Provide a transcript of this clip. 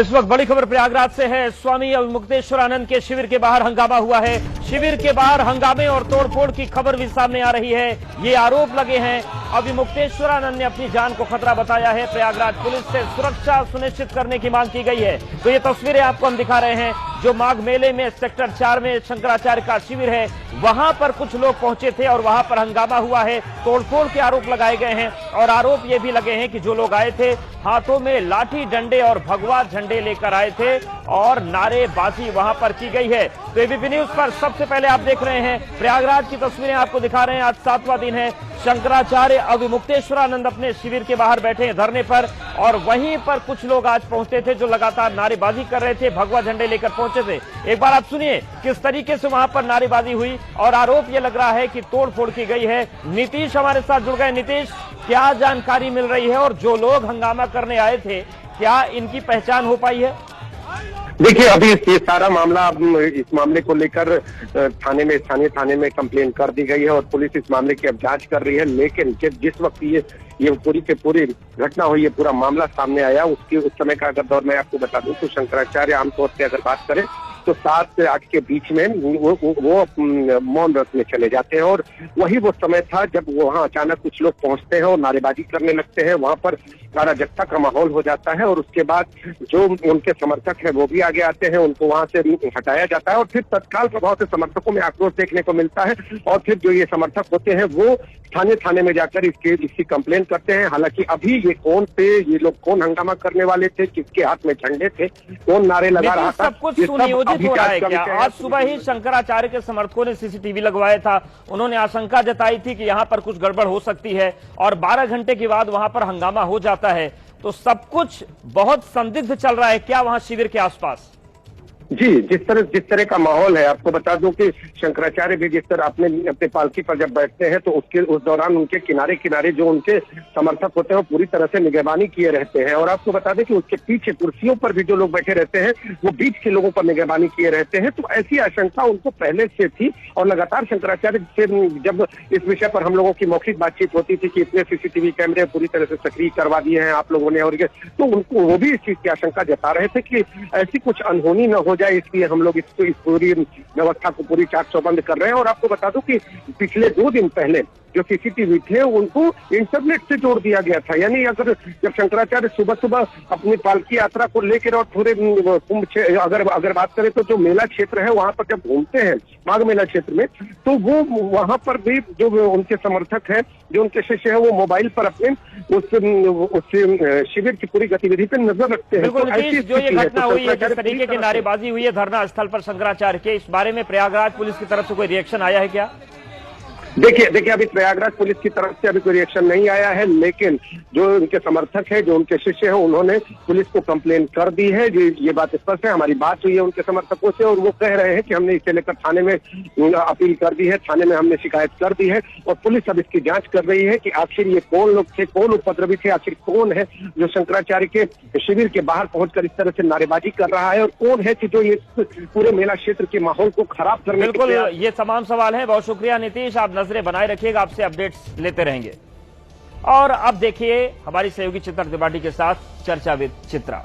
इस वक्त बड़ी खबर प्रयागराज से है। स्वामी अविमुक्तेश्वरानंद के शिविर के बाहर हंगामा हुआ है। शिविर के बाहर हंगामे और तोड़फोड़ की खबर भी सामने आ रही है। ये आरोप लगे हैं, अविमुक्तेश्वरानंद ने अपनी जान को खतरा बताया है। प्रयागराज पुलिस से सुरक्षा सुनिश्चित करने की मांग की गई है। तो ये तस्वीरें आपको हम दिखा रहे हैं जो माघ मेले में सेक्टर 4 में शंकराचार्य का शिविर है, वहां पर कुछ लोग पहुंचे थे और वहां पर हंगामा हुआ है। तोड़फोड़ के आरोप लगाए गए हैं और आरोप ये भी लगे हैं कि जो लोग आए थे हाथों में लाठी डंडे और भगवा झंडे लेकर आए थे और नारेबाजी वहां पर की गई है। तो एबीपी न्यूज पर सबसे पहले आप देख रहे हैं प्रयागराज की तस्वीरें आपको दिखा रहे हैं। आज 7वां दिन है। शंकराचार्य अविमुक्तेश्वरानंद अपने शिविर के बाहर बैठे हैं धरने पर और वहीं पर कुछ लोग आज पहुंचते थे जो लगातार नारेबाजी कर रहे थे, भगवा झंडे लेकर पहुंचे थे। एक बार आप सुनिए किस तरीके से वहां पर नारेबाजी हुई और आरोप यह लग रहा है कि तोड़फोड़ की गई है। नीतीश हमारे साथ जुड़ गए। नीतीश, क्या जानकारी मिल रही है और जो लोग हंगामा करने आए थे क्या इनकी पहचान हो पाई है? देखिए, अभी ये सारा मामला, इस मामले को लेकर स्थानीय थाने में कंप्लेन कर दी गई है और पुलिस इस मामले की अब जांच कर रही है। लेकिन जिस वक्त ये पूरी की पूरी घटना हुई, ये पूरा मामला सामने आया, उस समय का अगर दौर मैं आपको बता दूं तो शंकराचार्य आमतौर से अगर बात करें तो 7 से 8 के बीच में वो मौन व्रत में चले जाते हैं और वही वो समय था जब वहाँ अचानक कुछ लोग पहुंचते हैं और नारेबाजी करने लगते हैं। वहां पर अराजकता का माहौल हो जाता है और उसके बाद जो उनके समर्थक है वो भी आगे आते हैं, उनको वहां से हटाया जाता है और फिर तत्काल प्रभाव से समर्थकों में आक्रोश देखने को मिलता है और फिर जो ये समर्थक होते हैं वो स्थानीय थाने में जाकर इसकी कंप्लेन करते हैं। हालांकि अभी ये कौन थे, ये लोग कौन हंगामा करने वाले थे, किसके हाथ में झंडे थे, कौन नारे लगा रहा था, सब कुछ सुनियोजित हो रहा है क्या? आज सुबह ही शंकराचार्य के समर्थकों ने सीसीटीवी लगवाया था। उन्होंने आशंका जताई थी कि यहाँ पर कुछ गड़बड़ हो सकती है और 12 घंटे के बाद वहां पर हंगामा हो जाता है। तो सब कुछ बहुत संदिग्ध चल रहा है क्या वहां शिविर के आसपास? जी, जिस तरह का माहौल है, आपको बता दूं कि शंकराचार्य भी जिस तरह अपने पालकी पर जब बैठते हैं तो उस दौरान उनके किनारे जो उनके समर्थक होते हैं वो पूरी तरह से निगरानी किए रहते हैं और आपको बता दें कि उसके पीछे कुर्सियों पर भी जो लोग बैठे रहते हैं वो बीच के लोगों पर निगरानी किए रहते हैं। तो ऐसी आशंका उनको पहले से थी और लगातार शंकराचार्य से जब इस विषय पर हम लोगों की मौखिक बातचीत होती थी कि इतने सीसीटीवी कैमरे पूरी तरह से सक्रिय करवा दिए हैं आप लोगों ने, और तो उनको वो भी इस चीज की आशंका जता रहे थे कि ऐसी कुछ अनहोनी न हो जाए, इसलिए हम लोग इस पूरी व्यवस्था को पूरी चाक चौबंद कर रहे हैं। और आपको बता दूं कि पिछले 2 दिन पहले जो सीसीटीवी थे उनको इंटरनेट से जोड़ दिया गया था। यानी अगर जब शंकराचार्य सुबह अपनी पालकी यात्रा को लेकर और पूरे कुंभ अगर बात करें तो जो मेला क्षेत्र है वहां पर जब घूमते हैं माघ मेला क्षेत्र में, तो वो वहां पर भी जो उनके समर्थक हैं, जो उनके शिष्य है, वो मोबाइल पर अपने उस शिविर की पूरी गतिविधि पर नजर रखते हैं। बिल्कुल, जो ये घटना हुई है, जिस तरीके की नारेबाजी हुई है धरना स्थल पर शंकराचार्य के, इस बारे में प्रयागराज पुलिस की तरफ से कोई रिएक्शन आया है क्या? देखिए अभी प्रयागराज पुलिस की तरफ से अभी कोई रिएक्शन नहीं आया है, लेकिन जो उनके समर्थक है, जो उनके शिष्य हैं, उन्होंने पुलिस को कंप्लेन कर दी है। ये बात स्पष्ट है। हमारी बात हुई है उनके समर्थकों से और वो कह रहे हैं कि हमने इसे लेकर थाने में अपील कर दी है, थाने में हमने शिकायत कर दी है और पुलिस अब इसकी जांच कर रही है कि आखिर ये कौन लोग थे, कौन उपद्रवी थे, आखिर कौन है जो शंकराचार्य के शिविर के बाहर पहुंचकर इस तरह से नारेबाजी कर रहा है और कौन है कि जो ये पूरे मेला क्षेत्र के माहौल को खराब करने। बिल्कुल, ये तमाम सवाल है। बहुत शुक्रिया नीतीश, आप नजरें बनाए रखिएगा, आपसे अपडेट्स लेते रहेंगे। और अब देखिए हमारी सहयोगी चित्रा त्रिपाठी के साथ चर्चा विद चित्रा।